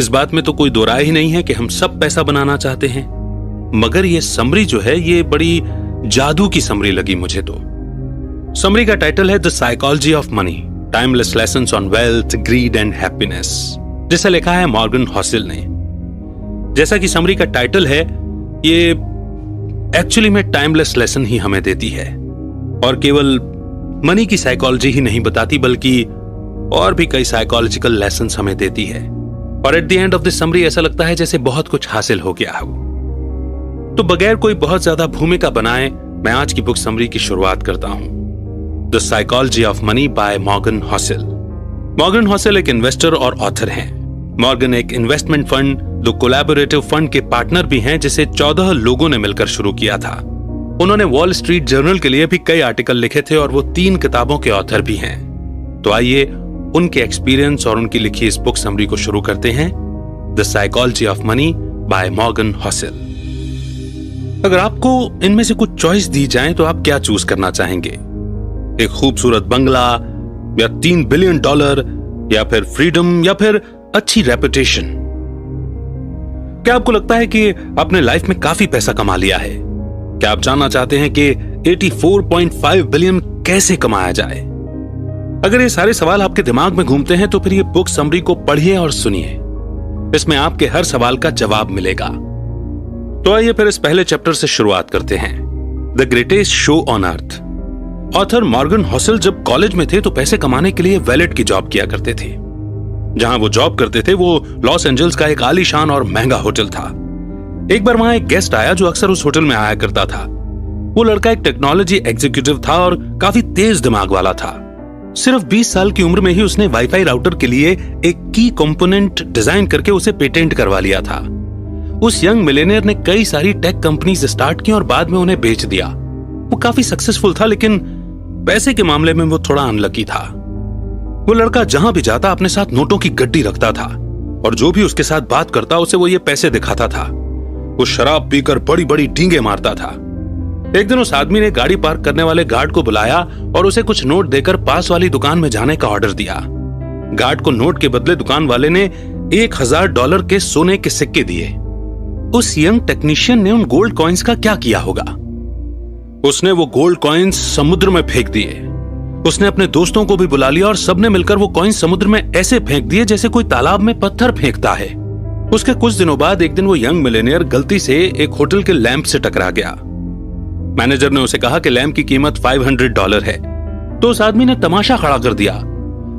इस बात में तो कोई दो राय ही नहीं है कि हम सब पैसा बनाना चाहते हैं, मगर ये समरी जो है ये बड़ी जादू की समरी लगी मुझे तो। समरी का टाइटल है the psychology of money, timeless lessons on wealth, grid and happiness, जिसे लिखा है मॉर्गन हॉसेल ने। जैसा कि समरी का टाइटल है, ये एक्चुअली में टाइमलेस लेसन ही हमें देती है, और केवल मनी की साइकोलॉजी ही नहीं बताती बल्कि और भी कई साइकोलॉजिकल लेसन्स हमें देती है। और at the end of this summary ऐसा लगता है जैसे बहुत कुछ हासिल हो गया हो। तो बगैर कोई बहुत ज्यादा भूमिका बनाए मैं आज की बुक समरी की शुरुआत करता हूं। The psychology of money by Morgan Housel. Morgan Housel एक इन्वेस्टर और ऑथर हैं। मॉर्गन एक investment fund, the collaborative fund के पार्टनर भी हैं, जिसे 14 लोगों ने मिलकर शुरू किया था। उन्होंने वॉल स्ट्रीट जर्नल के लिए भी कई आर्टिकल लिखे थे और वो 3 किताबों के ऑथर भी हैं। तो आइए उनके एक्सपीरियंस और उनकी लिखी इस बुक समरी को शुरू करते हैं। The psychology of money by Morgan Housel. अगर आपको इनमें से कुछ चॉइस दी जाए तो आप क्या चूज करना चाहेंगे? एक खूबसूरत बंगला, या $3 बिलियन, या फिर फ्रीडम, या फिर अच्छी रेपुटेशन? क्या आपको लगता है कि आपने लाइफ में काफी पैसा कमा लिया है? क्या आप जानना चाहते हैं कि 84.5 बिलियन कैसे कमाया जाए? अगर ये सारे सवाल आपके दिमाग में घूमते हैं तो फिर ये बुक समरी को पढ़िए और सुनिए। इसमें आपके हर सवाल का जवाब मिलेगा। तो आइए फिर इस पहले चैप्टर से शुरुआत करते हैं, the greatest show on earth. Author Morgan Housel जब कॉलेज में थे तो पैसे कमाने के लिए वैलेट की जॉब किया करते थे। जहां वो जॉब करते थे वो लॉस एंजल्स का एक आलीशान और महंगा होटल था। एक बार वहां एक गेस्ट आया जो अक्सर उस होटल में आया करता था। वो लड़का एक टेक्नोलॉजी एग्जीक्यूटिव था और काफी तेज दिमाग वाला था। सिर्फ 20 साल की उम्र में ही उसने वाईफाई राउटर के लिए एक की कंपोनेंट डिजाइन करके उसे पेटेंट करवा लिया था। उस यंग मिलेनियर ने कई सारी टेक कंपनीज स्टार्ट की और बाद में उन्हें बेच दिया। वो काफी सक्सेसफुल था, लेकिन पैसे के मामले में वो थोड़ा अनलकी था। वो लड़का जहां भी जाता अपने साथ नोटों की गड्डी रखता था और जो भी उसके साथ बात करता उसे वो ये पैसे दिखाता था। वो शराब पीकर बड़ी बड़ी डींगे मारता था। एक दिन उस आदमी ने गाड़ी पार्क करने वाले गार्ड को बुलाया और उसे कुछ नोट देकर पास वाली दुकान में जाने का ऑर्डर दिया। गार्ड को नोट के बदले दुकान वाले ने $1000 के सोने के सिक्के दिए। उस यंग टेक्नीशियन ने उन गोल्ड कॉइन्स का क्या किया होगा? उसने वो गोल्ड कॉइन्स समुद्र में फेंक दिए। उसने अपने दोस्तों को भी बुला लिया और सबने मिलकर वो कॉइन्स समुद्र में ऐसे फेंक दिए जैसे कोई तालाब में पत्थर फेंकता है। उसके कुछ दिनों बाद एक दिन वो यंग मिलेनियर गलती से एक होटल के लैंप से टकरा गया। मैनेजर ने उसे कहा कि लैंप की कीमत $500 है, तो उस आदमी ने तमाशा खड़ा कर दिया।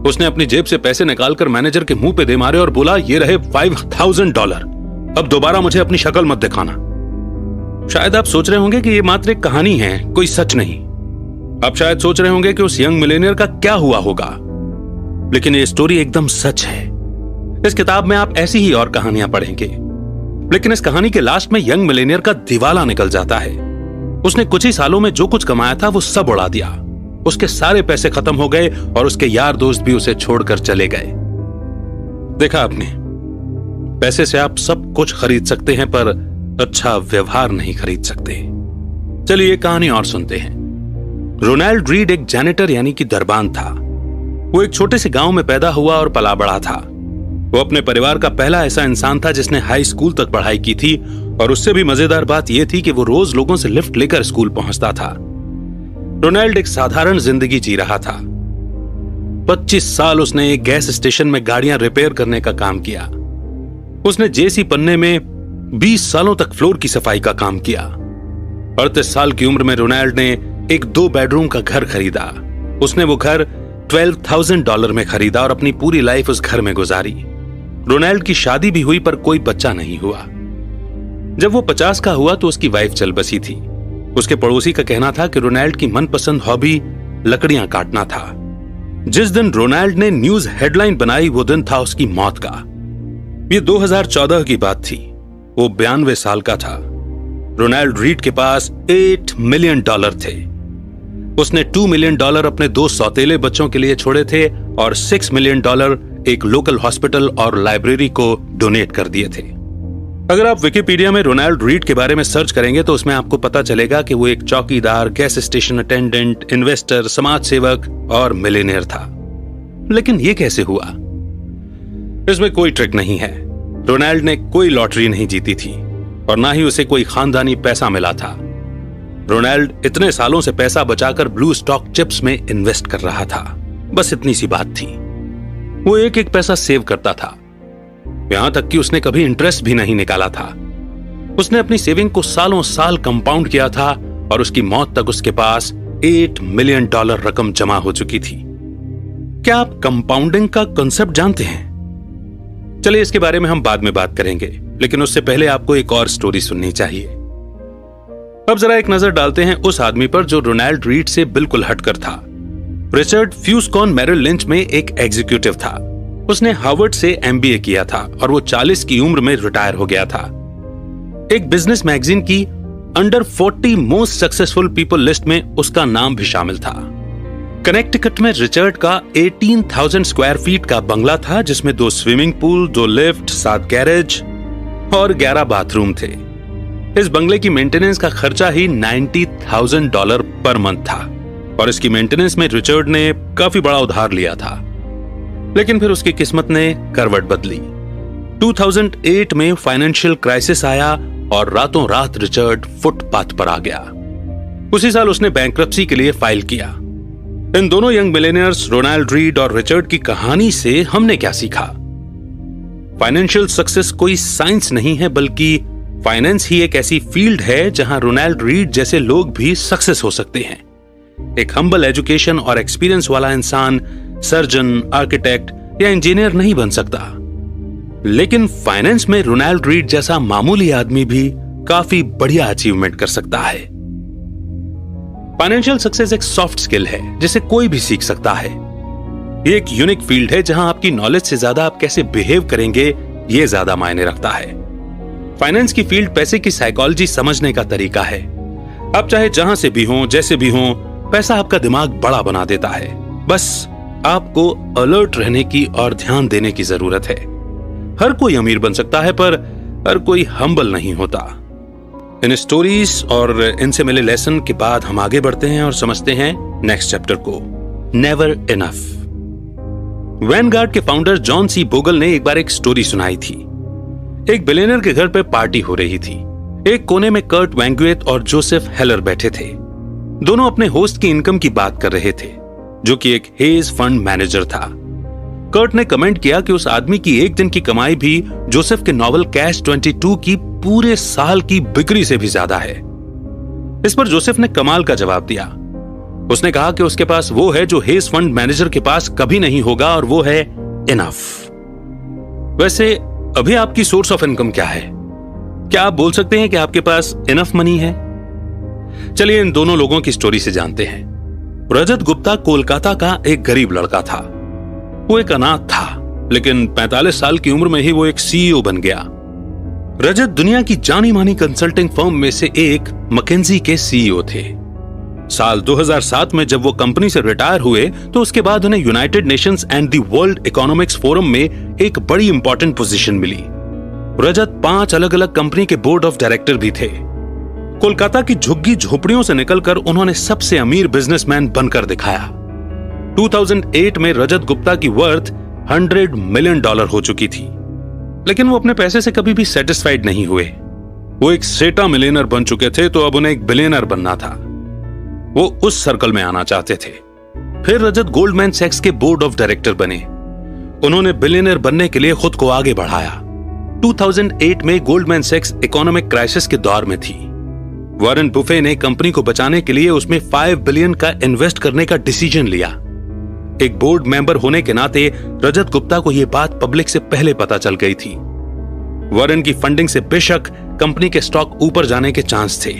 उसने अपनी जेब से पैसे निकालकर मैनेजर के मुंह पे दे मारे और बोला, ये रहे $5000, अब दोबारा मुझे अपनी शक्ल मत दिखाना। शायद आप सोच रहे होंगे कि ये मात्र एक कहानी है, कोई सच नहीं। आप शायद सोच रहे होंगे कि उस यंग मिलेनियर का क्या हुआ होगा, लेकिन ये स्टोरी एकदम सच है। इस किताब में आप ऐसी ही और कहानियां पढ़ेंगे, लेकिन इस कहानी के लास्ट में यंग मिलेनियर का दिवाला निकल जाता है। उसने कुछ ही सालों में जो कुछ कमाया था वो सब उड़ा दिया। उसके सारे पैसे खत्म हो गए और उसके यार दोस्त भी उसे छोड़कर चले गए। देखा आपने, पैसे से आप सब कुछ खरीद सकते हैं पर अच्छा व्यवहार नहीं खरीद सकते। चलिए कहानी और सुनते हैं। रोनाल्ड रीड एक जैनिटर यानी कि दरबान था। वो एक छोटे से गांव में पैदा हुआ और पला बड़ा था। वो अपने परिवार का पहला ऐसा इंसान था जिसने हाई स्कूल तक पढ़ाई की थी, और उससे भी मजेदार बात यह थी कि वो रोज लोगों से लिफ्ट लेकर स्कूल पहुंचता था। रोनाल्ड एक साधारण जिंदगी जी रहा था। 25 साल उसने एक गैस स्टेशन में गाड़ियां रिपेयर करने का काम किया। उसने जेसी पन्ने में 20 सालों तक फ्लोर की सफाई का काम किया। 38 साल की उम्र में रोनाल्ड ने एक 2 बेडरूम का घर खरीदा। उसने वो घर $12,000 में खरीदा और अपनी पूरी लाइफ उस घर में गुजारी। रोनाल्ड की शादी भी हुई पर कोई बच्चा नहीं हुआ। जब वो 50 का हुआ तो उसकी वाइफ चल बसी थी। उसके पड़ोसी का कहना था कि रोनाल्ड की मनपसंद हॉबी लकड़ियां काटना था। जिस दिन रोनाल्ड ने न्यूज हेडलाइन बनाई वो दिन था उसकी मौत का। ये 2014 की बात थी। वो 92 साल का था। रोनाल्ड रीड के पास $8 मिलियन थे। उसने $2 मिलियन अपने 2 सौतेले बच्चों के लिए छोड़े थे और $6 मिलियन एक लोकल हॉस्पिटल और लाइब्रेरी को डोनेट कर दिए थे। अगर आप विकिपीडिया में रोनाल्ड रीड के बारे में सर्च करेंगे तो उसमें आपको पता चलेगा कि वो एक चौकीदार, गैस स्टेशन अटेंडेंट, इन्वेस्टर, समाज सेवक और मिलियनेयर था। लेकिन ये कैसे हुआ? इसमें कोई ट्रिक नहीं है। रोनाल्ड ने कोई लॉटरी नहीं जीती थी और ना ही उसे कोई खानदानी पैसा मिला था। रोनाल्ड इतने सालों से पैसा बचाकर ब्लू स्टॉक चिप्स में इन्वेस्ट कर रहा था। बस इतनी सी बात थी। वो एक एक पैसा सेव करता था, यहां तक कि उसने कभी इंटरेस्ट भी नहीं निकाला था। उसने अपनी सेविंग को सालों साल कंपाउंड किया था और उसकी मौत तक उसके पास $8 मिलियन रकम जमा हो चुकी थी। क्या आप कंपाउंडिंग का कॉन्सेप्ट जानते हैं? चलिए इसके बारे में हम बाद में बात करेंगे, लेकिन उससे पहले आपको एक और स्टोरी सुननी चाहिए। अब जरा एक नजर डालते हैं उस आदमी पर जो रोनाल्ड रीड से बिल्कुल हटकर था। रिचर्ड फ्यूस्कॉन मेरिल लिंच में एक एग्जीक्यूटिव था। उसने हार्वर्ड से MBA किया था और वो 40 की उम्र में रिटायर हो गया था। एक बिजनेस मैगजीन की under 40 most successful people list में उसका नाम भी शामिल था। कनेक्टिकट में रिचर्ड का 18,000 स्क्वायर फीट का बंगला था, जिसमें 2 स्विमिंग पूल, 2 लिफ्ट, 7 गैरेज और 11 बाथरूम थे। इस बंगले की मेंटेनेंस का खर्चा ही $90,000 पर मंथ था और इसकी मेंटेनेंस में रिचर्ड ने काफी बड़ा उधार लिया था। लेकिन फिर उसकी किस्मत ने करवट बदली। 2008 में फाइनेंशियल क्राइसिस आया और रातों रात रिचर्ड फुटपाथ पर आ गया। उसी साल उसने बैंक्रप्सी के लिए फाइल किया। इन दोनों यंग मिलेनियर्स रोनाल्ड रीड और रिचर्ड की कहानी से हमने क्या सीखा? फाइनेंशियल सक्सेस कोई साइंस नहीं है, बल्कि फाइनेंस ही एक ऐसी फील्ड है जहां रोनाल्ड रीड जैसे लोग भी सक्सेस हो सकते हैं। एक हम्बल एजुकेशन और एक्सपीरियंस वाला इंसान सर्जन, आर्किटेक्ट या इंजीनियर नहीं बन सकता, लेकिन फाइनेंस में रोनाल्ड रीड जैसा मामूली आदमी भी काफी बढ़िया अचीवमेंट कर सकता है। फाइनेंशियल सक्सेस एक सॉफ्ट स्किल है जिसे कोई भी सीख सकता है। ये एक यूनिक फील्ड है जहां आपकी नॉलेज से ज्यादा आप कैसे बिहेव करेंगे ये ज्यादा मायने रखता है। फाइनेंस की फील्ड पैसे की साइकोलॉजी समझने का तरीका है। आप चाहे जहां से भी हो, जैसे भी हो, पैसा आपका दिमाग बड़ा बना देता है। बस आपको अलर्ट रहने की और ध्यान देने की जरूरत है। हर कोई अमीर बन सकता है, पर हर कोई हम्बल नहीं होता। इन स्टोरीज और इनसे मिले लेसन के बाद हम आगे बढ़ते हैं और समझते हैं नेक्स्ट चैप्टर को, नेवर इनफ। वैनगार्ड के फाउंडर जॉन सी बोगल ने एक बार एक स्टोरी सुनाई थी। एक बिलियनर के घर पे पार्टी हो रही थी। एक कोने में कर्ट वैंगुएट और जोसेफ हेलर बैठे थे। दोनों अपने होस्ट की इनकम की बात कर रहे थे, जो कि एक हेज फंड मैनेजर था। कर्ट ने कमेंट किया कि उस आदमी की एक दिन की कमाई भी जोसेफ के नॉवल कैच 22 की पूरे साल की बिक्री से भी ज्यादा है। इस पर जोसेफ ने कमाल का जवाब दिया। उसने कहा कि उसके पास वो है जो हेज फंड मैनेजर के पास कभी नहीं होगा, और वो है इनफ। वैसे अभी आपकी सोर्स ऑफ इनकम क्या है? क्या आप बोल सकते हैं कि आपके पास इनफ मनी है? चलिए इन दोनों लोगों की स्टोरी से जानते हैं। रजत गुप्ता कोलकाता का एक गरीब लड़का था। वो एक अनाथ था, लेकिन 45 साल की उम्र में ही वो एक CEO बन गया। रजत दुनिया की जानी मानी कंसल्टिंग फर्म में से एक मैकेंजी के CEO थे। साल 2007 में जब वो कंपनी से रिटायर हुए तो उसके बाद उन्हें United Nations and the world economics forum में एक बड़ी इंपॉर्टेंट पोजीशन मिली। रजत 5 अलग अलग कंपनी के बोर्ड ऑफ डायरेक्टर भी थे। कोलकाता की झुग्गी झोपड़ियों से निकलकर उन्होंने सबसे अमीर बिजनेसमैन बनकर दिखाया। 2008 में रजत गुप्ता की वर्थ $100 मिलियन हो चुकी थी, लेकिन वो अपने पैसे से कभी भी सेटिस्फाइड नहीं हुए। वो एक सेटा मिलियनर बन चुके थे, तो अब उन्हें एक बिलियनर बनना था। वो उस सर्कल में आना चाहते थे। फिर रजत गोल्डमैन सैक्स के बोर्ड ऑफ डायरेक्टर बने। उन्होंने बिलियनर बनने के लिए खुद को आगे बढ़ाया। 2008 में गोल्डमैन सैक्स इकोनॉमिक क्राइसिस के दौर में थी। वॉरेन बुफे ने कंपनी को बचाने के लिए उसमें $5 बिलियन का इन्वेस्ट करने का डिसीजन लिया। एक बोर्ड मेंबर होने के नाते रजत गुप्ता को यह बात पब्लिक से पहले पता चल गई थी। वॉरेन की फंडिंग से बेशक कंपनी के स्टॉक ऊपर जाने के चांस थे।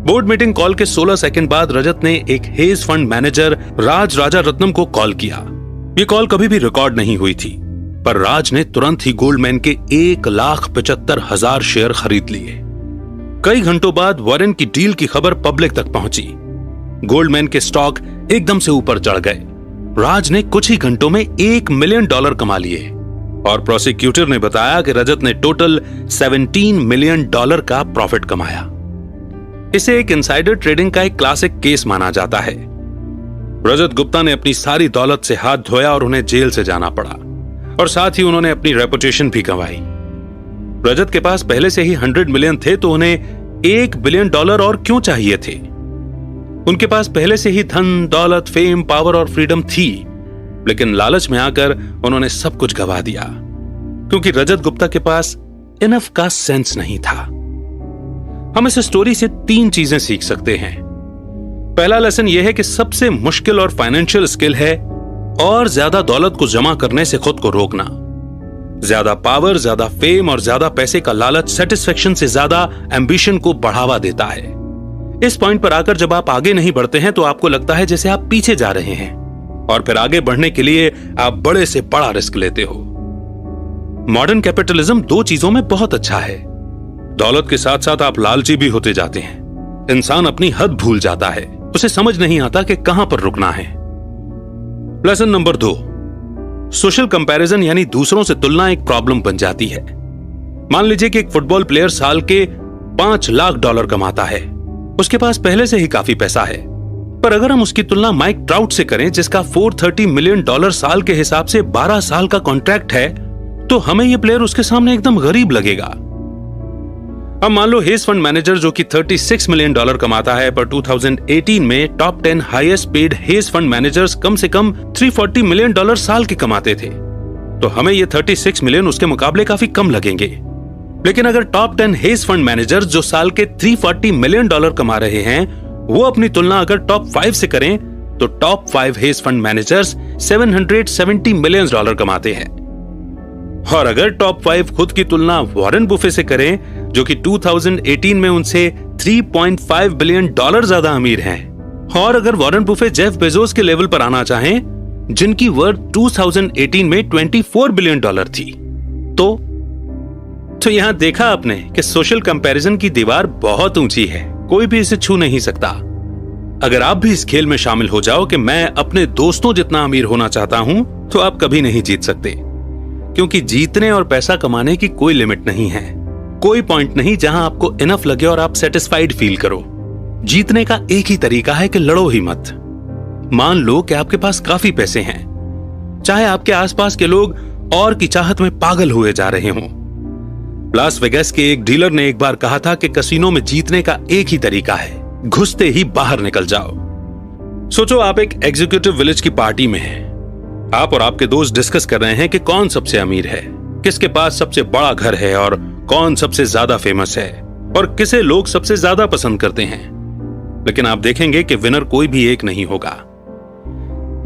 बोर्ड मीटिंग कॉल के 16 सेकंड बाद रजत ने एक हेज फंड मैनेजर राज राजा रत्नम को कॉल किया। यह कॉल कभी भी रिकॉर्ड नहीं हुई थी, पर राज ने तुरंत ही गोल्डमैन के 1,75,000 शेयर खरीद लिए। कई घंटों बाद वॉरेन की डील की खबर पब्लिक तक पहुंची। गोल्डमैन के स्टॉक एकदम से ऊपर चढ़ गए। राज ने कुछ ही घंटों में $1 मिलियन कमा लिए और प्रोसिक्यूटर ने बताया कि रजत ने टोटल $17 मिलियन का प्रॉफिट कमाया। इसे एक इनसाइडर ट्रेडिंग का एक क्लासिक केस माना जाता है। रजत गुप्ता ने अपनी सारी दौलत से हाथ धोया और उन्हें जेल से जाना पड़ा, और साथ ही उन्होंने अपनी रेपुटेशन भी गंवाई। रजत के पास पहले से ही 100 मिलियन थे, तो उन्हें $1 बिलियन और क्यों चाहिए थे? उनके पास पहले से ही धन, दौलत, फेम, पावर और फ्रीडम थी, लेकिन लालच में आकर उन्होंने सब कुछ गवा दिया, क्योंकि रजत गुप्ता के पास इनफ का सेंस नहीं था। हम इस स्टोरी से 3 चीजें सीख सकते हैं। पहला लेसन यह है कि सबसे मुश्किल और फाइनेंशियल स्किल है और ज्यादा दौलत को जमा करने से खुद को रोकना। ज्यादा पावर, ज्यादा फेम और ज्यादा पैसे का लालच सेटिस्फेक्शन से ज्यादा एम्बिशन को बढ़ावा देता है। इस पॉइंट पर आकर जब आप आगे नहीं बढ़ते हैं तो आपको लगता है जैसे आप पीछे जा रहे हैं, और फिर आगे बढ़ने के लिए आप बड़े से बड़ा रिस्क लेते हो। मॉडर्न कैपिटलिज्म 2 चीजों में बहुत अच्छा है। दौलत के साथ साथ आप लालची भी होते जाते हैं। इंसान अपनी हद भूल जाता है, उसे समझ नहीं आता कि कहां पर रुकना है। लेसन नंबर 2, सोशल कंपैरिजन यानी दूसरों से तुलना एक प्रॉब्लम बन जाती है। मान लीजिए कि एक फुटबॉल प्लेयर साल के $5 लाख कमाता है। उसके पास पहले से ही काफी पैसा है, पर अगर हम उसकी तुलना माइक ट्राउट से करें, जिसका $430 मिलियन साल के हिसाब से 12 साल का कॉन्ट्रैक्ट है, तो हमें यह प्लेयर उसके सामने एकदम गरीब लगेगा। अब मान लो हेज फंड मैनेजर जो कि $36 मिलियन कमाता है, पर 2018 में top 10 highest paid hedge fund managers कम से कम $340 मिलियन साल के कमाते थे, तो हमें ये 36 मिलियन उसके मुकाबले काफी कम लगेंगे। लेकिन अगर टॉप 10 हेज फंड मैनेजर्स जो साल के $340 मिलियन कमा रहे हैं, वो अपनी तुलना अगर टॉप 5 से करें, तो top 5 hedge fund managers $770 million कमाते हैं। और अगर टॉप 5 खुद की तुलना वॉरेन बुफे से करें, जो कि 2018 में उनसे $3.5 बिलियन ज्यादा अमीर हैं, और अगर वॉरेन बुफे जेफ बेजोस के लेवल पर आना चाहें, जिनकी वर्थ 2018 में $24 बिलियन थी, तो यहां देखा आपने कि सोशल कंपैरिजन की दीवार बहुत ऊंची है, कोई भी इसे छू नहीं सकता। अगर आप भी इस खेल में शामिल हो जाओ कि मैं अपने दोस्तों जितना अमीर होना चाहता हूं, तो आप कभी नहीं जीत सकते, क्योंकि जीतने और पैसा कमाने की कोई लिमिट नहीं है। कोई पॉइंट नहीं जहां आपको इनफ लगे और आप सेटिस्फाइड फील करो। जीतने का एक ही तरीका है कि लड़ो ही मत। मान लो कि आपके पास काफी पैसे हैं, चाहे आपके आसपास के लोग और की चाहत में पागल हुए जा रहे हों। लास वेगास के एक डीलर ने एक बार कहा था कि कैसीनो में जीतने का एक ही तरीका है, घुसते ही बाहर निकल जाओ। सोचो आप एक एग्जीक्यूटिव विलेज की पार्टी में हैं। आप और आपके दोस्त डिस्कस कर रहे हैं कि कौन सबसे अमीर है, किसके पास सबसे बड़ा घर है और कौन सबसे ज्यादा फेमस है और किसे लोग सबसे ज्यादा पसंद करते हैं। लेकिन आप देखेंगे कि विनर कोई भी एक नहीं होगा।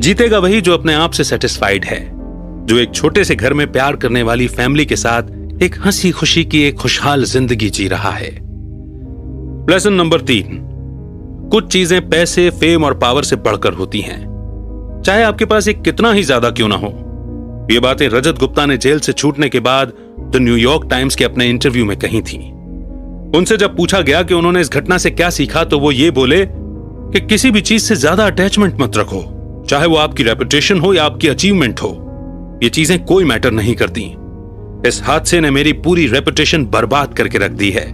जीतेगा वही जो अपने आप से सेटिस्फाइड है, जो एक छोटे से घर में प्यार करने वाली फैमिली के साथ एक हंसी खुशी की एक खुशहाल जिंदगी जी रहा है। लेसन नंबर 3, कुछ चीजें पैसे, फेम और पावर से बढ़कर होती हैं, चाहे आपके पास एक कितना ही ज्यादा क्यों ना हो। ये बातें रजत गुप्ता ने जेल से छूटने के बाद द न्यूयॉर्क टाइम्स के अपने इंटरव्यू में कही थी। उनसे जब पूछा गया कि उन्होंने इस घटना से क्या सीखा, तो वो ये बोले कि किसी भी चीज से ज्यादा अटैचमेंट मत रखो, चाहे वो आपकी रेपुटेशन हो या आपकी अचीवमेंट हो। ये चीजें कोई मैटर नहीं करती। इस हादसे ने मेरी पूरी रेपुटेशन बर्बाद करके रख दी है,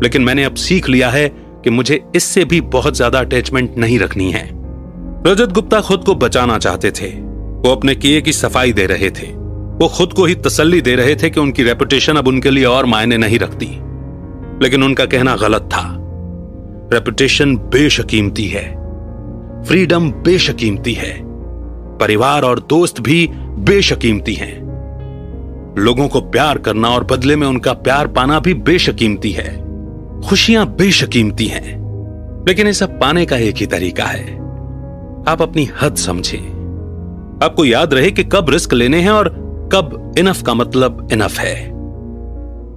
लेकिन मैंने अब सीख लिया है कि मुझे इससे भी बहुत ज्यादा अटैचमेंट नहीं रखनी है। रजत गुप्ता खुद को बचाना चाहते थे। वो अपने किए की सफाई दे रहे थे। वो खुद को ही तसल्ली दे रहे थे कि उनकी रेपुटेशन अब उनके लिए और मायने नहीं रखती। लेकिन उनका कहना गलत था। रेपुटेशन बेशकीमती है, फ्रीडम बेशकीमती है, परिवार और दोस्त भी बेशकीमती हैं। लोगों को प्यार करना और बदले में उनका प्यार पाना भी बेशकीमती है। खुशियां बेशकीमती हैं, लेकिन ये सब पाने का एक ही तरीका है, आप अपनी हद समझें। आपको याद रहे कि कब रिस्क लेने हैं और कब इनफ का मतलब इनफ है।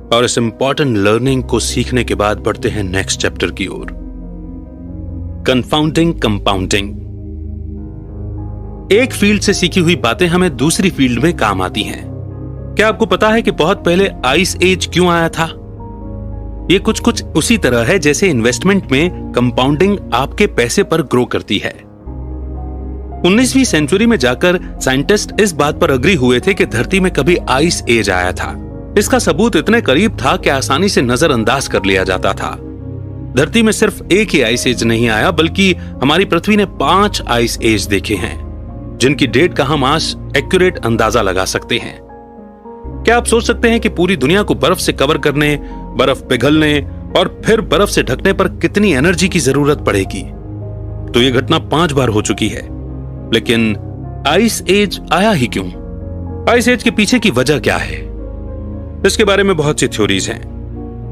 और इस इंपॉर्टेंट लर्निंग को सीखने के बाद बढ़ते हैं नेक्स्ट चैप्टर की ओर, कन्फाउंडिंग कंपाउंडिंग। एक फील्ड से सीखी हुई बातें हमें दूसरी फील्ड में काम आती हैं। क्या आपको पता है कि बहुत पहले आइस एज क्यों आया था? ये कुछ उसी तरह है जैसे इन्वेस्टमेंट में कंपाउंडिंग आपके पैसे पर ग्रो करती है। 19वीं सेंचुरी में जाकर साइंटिस्ट इस बात पर अग्री हुए थे कि धरती में कभी आइस एज आया था। इसका सबूत इतने करीब था कि आसानी से नजरअंदाज कर लिया जाता था। धरती में सिर्फ एक ही आइस एज नहीं आया, बल्कि हमारी पृथ्वी ने 5 आइस एज देखे हैं, जिनकी डेट का हम आज एक्यूरेट अंदाजा लगा सकते हैं। क्या आप सोच सकते हैं कि पूरी दुनिया को बर्फ से कवर करने, बर्फ पिघलने और फिर बर्फ से ढकने पर कितनी एनर्जी की जरूरत पड़ेगी? तो यह घटना 5 बार हो चुकी है, लेकिन आइस एज आया ही क्यों? आइस एज के पीछे की वजह क्या है? इसके बारे में बहुत सी थ्योरीज हैं।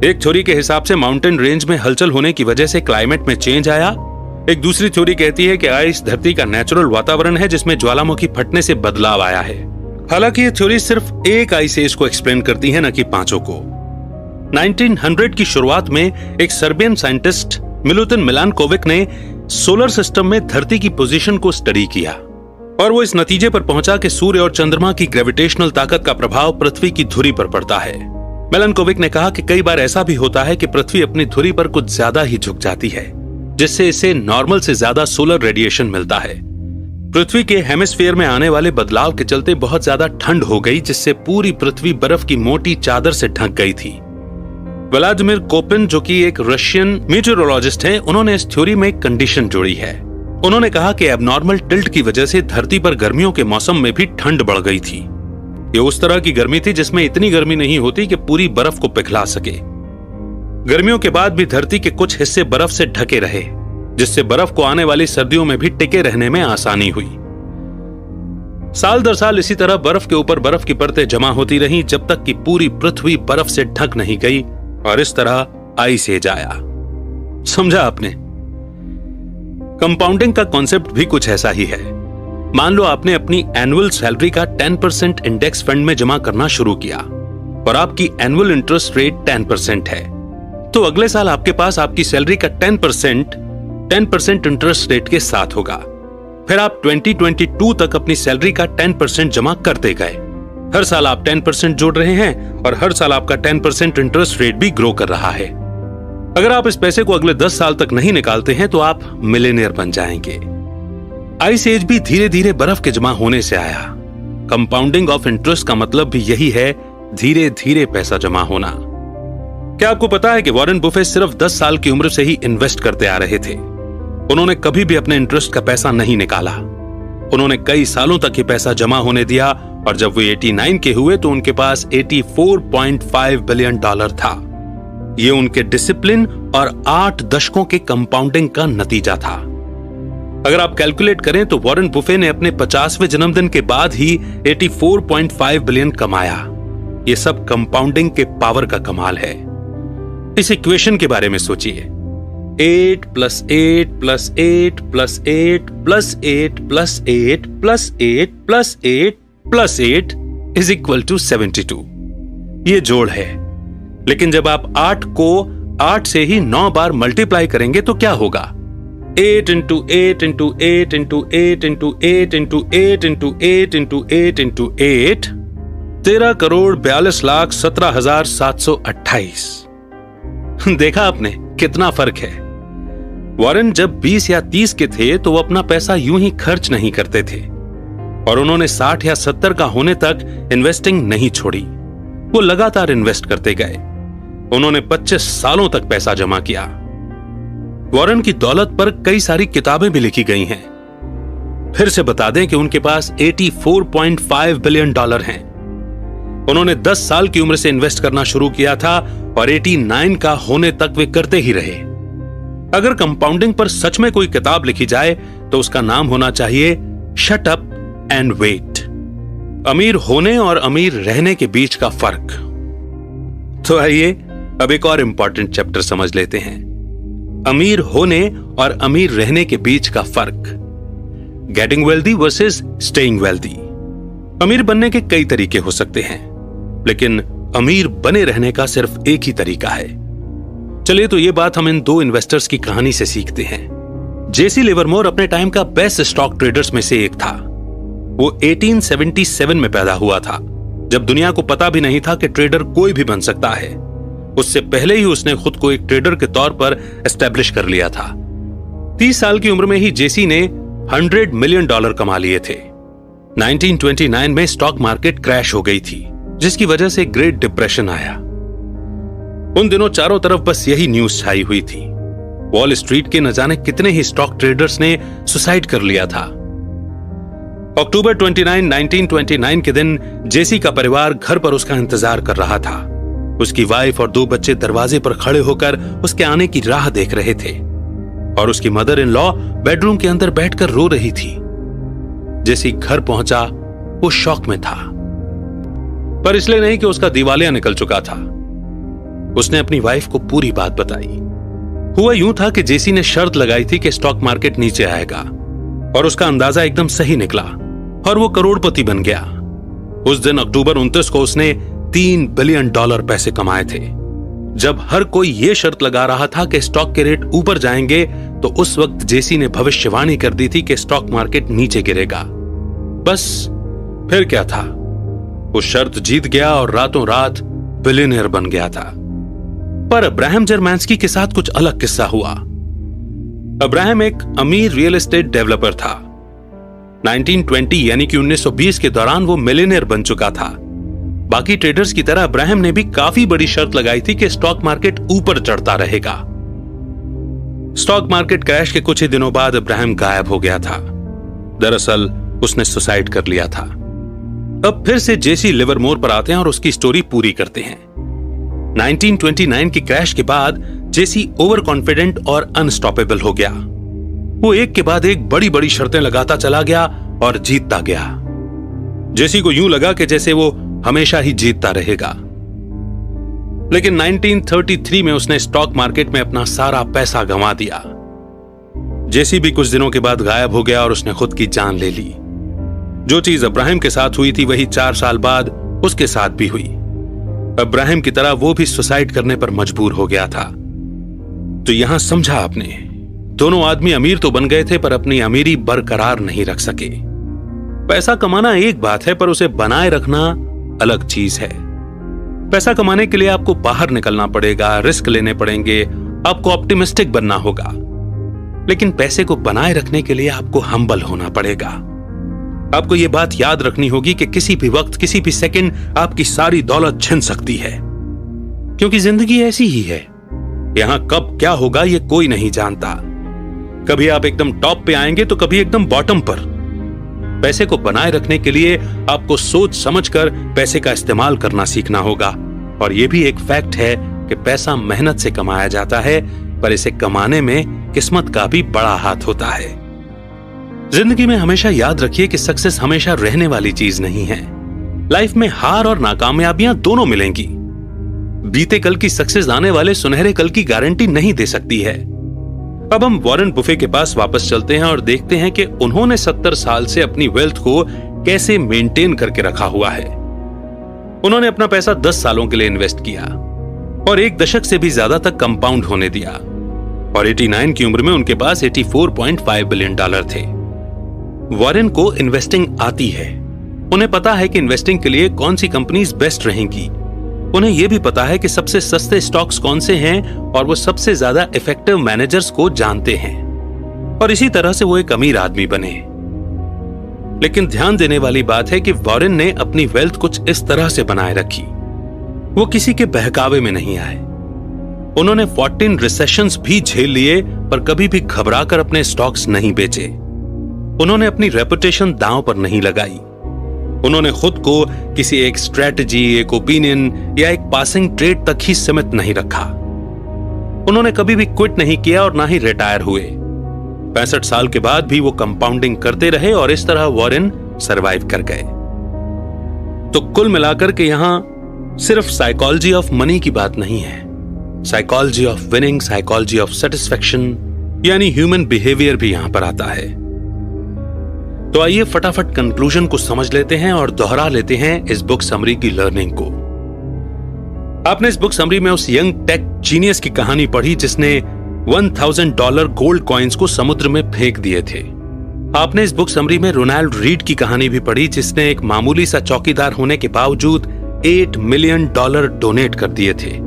एक थ्योरी के हिसाब से माउंटेन रेंज में हलचल होने की वजह से क्लाइमेट में चेंज आया। एक दूसरी थ्योरी कहती है कि आइस धरती का नेचुरल वातावरण है जिसमें ज्वालामुखी फटने से बदलाव आया है। हालांकि ये थ्योरी सिर्फ एक आइस एज को एक्सप्लेन करती है, न कि 5 को। 1900 की शुरुआत में एक सर्बियन साइंटिस्ट मिलुतिन मिलानकोविक ने सोलर सिस्टम में धरती की पोजीशन को स्टडी किया और वो इस नतीजे पर पहुंचा कि सूर्य और चंद्रमा की ग्रेविटेशनल ताकत का प्रभाव पृथ्वी की धुरी पर पड़ता है। मिलानकोविक ने कहा कि कई बार ऐसा भी होता है कि पृथ्वी अपनी धुरी पर कुछ ज्यादा ही झुक जाती है, जिससे इसे नॉर्मल से ज्यादा सोलर रेडिएशन मिलता है। पृथ्वी के हेमिस्फीयर में आने वाले बदलाव के चलते बहुत ज्यादा ठंड हो गई, जिससे पूरी पृथ्वी बर्फ की मोटी चादर से ढक गई थी। व्लादिमीर कोपिन, जो कि एक रशियन मीटेरोलॉजिस्ट हैं, उन्होंने इस थ्योरी में एक कंडीशन जोड़ी है। उन्होंने कहा कि एबनॉर्मल टिल्ट की वजह से धरती पर गर्मियों के मौसम में भी ठंड बढ़ गई थी। ये उस तरह की गर्मी थी जिसमें इतनी गर्मी नहीं होती कि पूरी बर्फ को पिघला सके। गर्मियों के बाद भी धरती के कुछ हिस्से बर्फ से ढके रहे, जिससे बर्फ को आने वाली सर्दियों में भी टिके रहने में आसानी हुई। साल दर साल इसी तरह बर्फ के ऊपर बर्फ की परतें जमा होती रहीं, जब तक कि पूरी पृथ्वी बर्फ से ढक नहीं गई और इस तरह आइस एज आया। समझा आपने? कंपाउंडिंग का कॉन्सेप्ट भी कुछ ऐसा ही है। मान लो आपने अपनी एनुअल सैलरी का 10% इंडेक्स फंड में जमा करना शुरू किया और आपकी एनुअल इंटरेस्ट रेट 10% है, तो अगले साल आपके पास आपकी सैलरी का 10% इंटरेस्ट रेट के साथ होगा। फिर आप 2022 तक अपनी सैलरी का 10% जमा करते गए। हर साल आप 10% जोड़ रहे हैं और हर साल आपका 10% इंटरेस्ट रेट भी ग्रो कर रहा है। अगर आप इस पैसे को अगले 10 साल तक नहीं निकालते हैं तो आप मिलियनेयर बन जाएंगे। आइस एज भी धीरे धीरे बर्फ के जमा होने से आया। कंपाउंडिंग ऑफ इंटरेस्ट का मतलब भी यही है, धीरे धीरे पैसा जमा होना। क्या आपको पता है कि वॉरेन बुफे सिर्फ 10 साल की उम्र से ही इन्वेस्ट करते आ रहे थे? उन्होंने कभी भी अपने इंटरेस्ट का पैसा नहीं निकाला। उन्होंने कई सालों तक ये पैसा जमा होने दिया और जब वे 89 के हुए तो उनके पास $84.5 बिलियन था। ये उनके डिसिप्लिन और 8 दशकों के कंपाउंडिंग का नतीजा था। अगर आप कैलकुलेट करें तो वॉरेन बुफे ने अपने 50वें जन्मदिन के बाद ही 84.5 बिलियन कमाया। ये सब कंपाउंडिंग के पावर का कमाल है। इस इक्वेशन के बारे में सोचिए। 8 + 8 + 8 + 8 + 8 + 8 + 8 + 8 + 8 = 72। ये जोड़ है। लेकिन जब आप 8 को 8 से ही 9 बार मल्टीप्लाई करेंगे तो क्या होगा? 8 × 8 × 8 × 8 × 8 × 8 × 8 × 8 × 8 13,42,17,728। देखा आपने कितना फर्क है? वॉरेन जब 20 या 30 के थे तो वो अपना पैसा यूं ही खर्च नहीं करते थे और उन्होंने 60 या 70 का होने तक इन्वेस्टिंग नहीं छोड़ी। वो लगातार इन्वेस्ट करते गए। उन्होंने 25 सालों तक पैसा जमा किया। वॉरेन की दौलत पर कई सारी किताबें भी लिखी गई हैं। फिर से बता दें कि उनके पास $84.5 बिलियन हैं। उन्होंने 10 साल की उम्र से इन्वेस्ट करना शुरू किया था और 89 का होने तक वे करते ही रहे। अगर कंपाउंडिंग पर सच में कोई किताब लिखी जाए तो उसका नाम होना चाहिए शट अप एंड वेट। अमीर होने और अमीर रहने के बीच का फर्क। तो आइए अब एक और इंपॉर्टेंट चैप्टर समझ लेते हैं, अमीर होने और अमीर रहने के बीच का फर्क। Getting wealthy versus staying wealthy. अमीर बनने के कई तरीके हो सकते हैं, लेकिन अमीर बने रहने का सिर्फ एक ही तरीका है। चलिए तो ये बात हम इन 2 इन्वेस्टर्स की कहानी से सीखते हैं। जेसी लिवरमोर अपने टाइम का बेस्ट स्टॉक ट्रेडर्स में से एक था। वो 1877 में पैदा हुआ था, जब दुनिया को पता भी नहीं था कि ट्रेडर कोई भी बन सकता है। उससे पहले ही उसने खुद को एक ट्रेडर के तौर पर एस्टेब्लिश कर लिया था। 30 साल की उम्र में ही जेसी ने $100 मिलियन कमा लिए थे। 1929 में स्टॉक मार्केट क्रैश हो गई थी, जिसकी वजह से ग्रेट डिप्रेशन आया। उन दिनों चारों तरफ बस यही न्यूज छाई हुई थी। वॉल स्ट्रीट के न जाने कितने ही स्टॉक ट्रेडर्स ने सुसाइड कर लिया था। अक्टूबर 29, 1929 के दिन जेसी का परिवार घर पर उसका इंतजार कर रहा था। उसकी वाइफ और 2 बच्चे दरवाजे पर खड़े होकर उसके आने की राह देख रहे थे और उसकी मदर इन लॉ बेडरूम के अंदर बैठकर रो रही थी। जेसी घर पहुंचा, वो शॉक में था, पर इसलिए नहीं कि उसका दिवालिया निकल चुका था। उसने अपनी वाइफ को पूरी बात बताई। हुआ यूं था कि जेसी ने शर्त लगाई थी कि स्टॉक मार्केट नीचे आएगा और उसका अंदाजा एकदम सही निकला और वो करोड़पति बन गया। उस दिन अक्टूबर 29 को उसने $3 बिलियन पैसे कमाए थे। जब हर कोई ये शर्त लगा रहा था कि स्टॉक के रेट ऊपर जाएंगे, तो उस वक्त जेसी ने भविष्यवाणी कर दी थी कि स्टॉक मार्केट नीचे गिरेगा। बस फिर क्या था, वो शर्त जीत गया और रातों रात बिलियनियर बन गया था। पर अब्राहम जर्मांस्की के साथ कुछ अलग किस्सा हुआ। अब्राहम एक अमीर रियल एस्टेट डेवलपर था। 1920 यानी कि 1920 के दौरान वो मिलियनियर बन चुका था। बाकी ट्रेडर्स की तरह अब्राहम ने भी काफी बड़ी शर्त लगाई थी कि स्टॉक मार्केट ऊपर चढ़ता रहेगा। स्टॉक मार्केट क्रैश के कुछ ही दिनों बाद अब्राहम गायब हो गया था। दरअसल उसने सुसाइड कर लिया था। अब फिर से जेसी लिवरमोर पर आते हैं और उसकी स्टोरी पूरी करते हैं। 1929 की क्रैश के बाद जेसी ओवर कॉन्फिडेंट और अनस्टॉपेबल हो गया। वो एक के बाद एक बड़ी बड़ी शर्तें लगाता चला गया और जीतता गया। जेसी को यूं लगा कि जैसे वो हमेशा ही जीतता रहेगा। लेकिन 1933 में उसने स्टॉक मार्केट में अपना सारा पैसा गंवा दिया। जेसी भी कुछ दिनों के बाद गायब हो गया और उसने खुद की जान ले ली। जो चीज अब्राहम के साथ हुई थी वही 4 साल बाद उसके साथ भी हुई। अब्राहम की तरह वो भी सुसाइड करने पर मजबूर हो गया था। तो यहां समझा आपने, दोनों आदमी अमीर तो बन गए थे पर अपनी अमीरी बरकरार नहीं रख सके। पैसा कमाना एक बात है, पर उसे बनाए रखना अलग चीज है। पैसा कमाने के लिए आपको बाहर निकलना पड़ेगा, रिस्क लेने पड़ेंगे, आपको ऑप्टिमिस्टिक बनना होगा। लेकिन पैसे को बनाए रखने के लिए आपको हम्बल होना पड़ेगा। आपको यह बात याद रखनी होगी कि किसी भी वक्त, किसी भी सेकंड आपकी सारी दौलत छिन सकती है, क्योंकि जिंदगी ऐसी ही है। यहां कब क्या होगा ये कोई नहीं जानता। कभी आप एकदम टॉप पे आएंगे तो कभी एकदम बॉटम पर। पैसे को बनाए रखने के लिए आपको सोच समझकर पैसे का इस्तेमाल करना सीखना होगा। और यह भी एक फैक्ट है कि पैसा मेहनत से कमाया जाता है, पर इसे कमाने में किस्मत का भी बड़ा हाथ होता है। जिंदगी में हमेशा याद रखिए कि सक्सेस हमेशा रहने वाली चीज नहीं है। लाइफ में हार और नाकामयाबियां दोनों मिलेंगी। बीते कल की सक्सेस आने वाले सुनहरे कल की गारंटी नहीं दे सकती है। अब हम वॉरेन बुफे के पास वापस चलते हैं और देखते हैं कि उन्होंने 70 साल से अपनी वेल्थ को कैसे मेंटेन करके रखा हुआ है। उन्होंने अपना पैसा 10 सालों के लिए इन्वेस्ट किया और 1 दशक से भी ज्यादा तक कंपाउंड होने दिया। और 89 की उम्र में उनके पास $84.5 बिलियन थे। वॉरेन को इन्वेस्टिंग आती है। उन्हें पता है कि इन्वेस्टिंग के लिए कौन सी कंपनीज बेस्ट रहेंगी। उन्हें यह भी पता है कि सबसे सस्ते स्टॉक्स कौन से हैं और वो सबसे ज्यादा इफेक्टिव मैनेजर्स को जानते हैं। और इसी तरह से वो एक अमीर आदमी बने। लेकिन ध्यान देने वाली बात है कि वॉरेन ने अपनी वेल्थ कुछ इस तरह से बनाए रखी। वो किसी के बहकावे में नहीं आए। उन्होंने 14 रिसेशंस भी झेल लिए, पर कभी भी घबराकर अपने स्टॉक्स नहीं बेचे। उन्होंने अपनी रेपुटेशन दांव पर नहीं लगाई। उन्होंने खुद को किसी एक स्ट्रेटजी, एक ओपिनियन या एक पासिंग ट्रेड तक ही सीमित नहीं रखा। उन्होंने कभी भी क्विट नहीं किया और ना ही रिटायर हुए। 65 साल के बाद भी वो कंपाउंडिंग करते रहे और इस तरह वॉरेन सरवाइव कर गए। तो कुल मिलाकर के यहां सिर्फ साइकोलॉजी ऑफ मनी की बात नहीं है, psychology of winning, psychology of satisfaction यानी ह्यूमन बिहेवियर भी यहां पर आता है। तो आइए फटाफट कंक्लूजन को समझ लेते हैं और दोहरा लेते हैं इस बुक समरी की लर्निंग को। आपने इस बुक समरी में उस यंग टेक जीनियस की कहानी पढ़ी जिसने $1000 गोल्ड कॉइन्स को समुद्र में फेंक दिए थे। आपने इस बुक समरी में रोनाल्ड रीड की कहानी भी पढ़ी जिसने एक मामूली सा चौकीदार होने के बावजूद $8 मिलियन डोनेट कर दिए थे।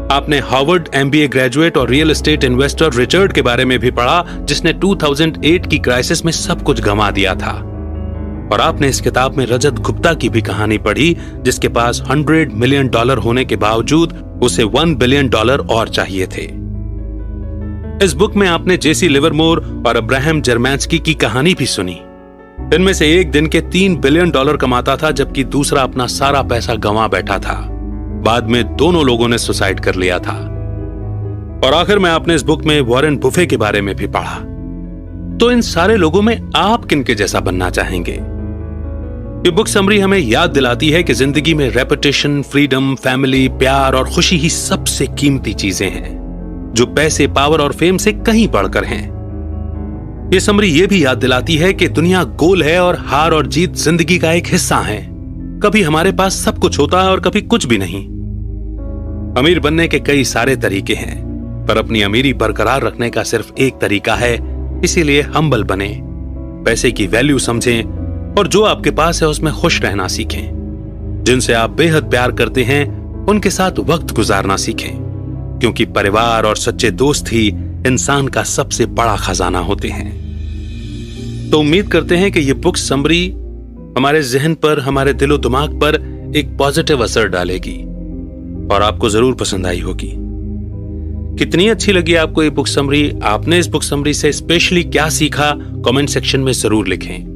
आपने हार्वर्ड MBA ग्रेजुएट और रियल एस्टेट इन्वेस्टर रिचर्ड के बारे में भी पढ़ा जिसने 2008 की क्राइसिस में सब कुछ गंवा दिया था। और आपने इस किताब में रजत गुप्ता की भी कहानी पढ़ी जिसके पास $100 मिलियन होने के बावजूद उसे $1 बिलियन और चाहिए थे। इस बुक में आपने जेसी लिवरमोर और अब्राहम जर्मांस्की की कहानी भी सुनी। इनमें से एक दिन के $3 बिलियन कमाता था, जबकि दूसरा अपना सारा पैसा गंवा बैठा था। बाद में दोनों लोगों ने सुसाइड कर लिया था। और आखिर में आपने इस बुक में वॉरेन बुफे के बारे में भी पढ़ा। तो इन सारे लोगों में आप किनके जैसा बनना चाहेंगे? ये बुक समरी हमें याद दिलाती है कि जिंदगी में रेपुटेशन, फ्रीडम, फैमिली, प्यार और खुशी ही सबसे कीमती चीजें हैं, जो पैसे, पावर और फेम से कहीं बढ़कर हैं। ये समरी ये भी याद दिलाती है कि दुनिया गोल है और हार और जीत जिंदगी का एक हिस्सा है। कभी हमारे पास सब कुछ होता है और कभी कुछ भी नहीं। अमीर बनने के कई सारे तरीके हैं, पर अपनी अमीरी बरकरार रखने का सिर्फ एक तरीका है। इसीलिए हम्बल बने, पैसे की वैल्यू समझें और जो आपके पास है उसमें खुश रहना सीखें। जिनसे आप बेहद प्यार करते हैं उनके साथ वक्त गुजारना सीखें, क्योंकि परिवार और सच्चे दोस्त ही इंसान का सबसे बड़ा खजाना होते हैं। तो उम्मीद करते हैं कि ये बुक समरी हमारे जहन पर, हमारे दिलो दिमाग पर एक पॉजिटिव असर डालेगी और आपको जरूर पसंद आई होगी। कितनी अच्छी लगी आपको ये बुक समरी? आपने इस बुक समरी से स्पेशली क्या सीखा? कमेंट सेक्शन में जरूर लिखें।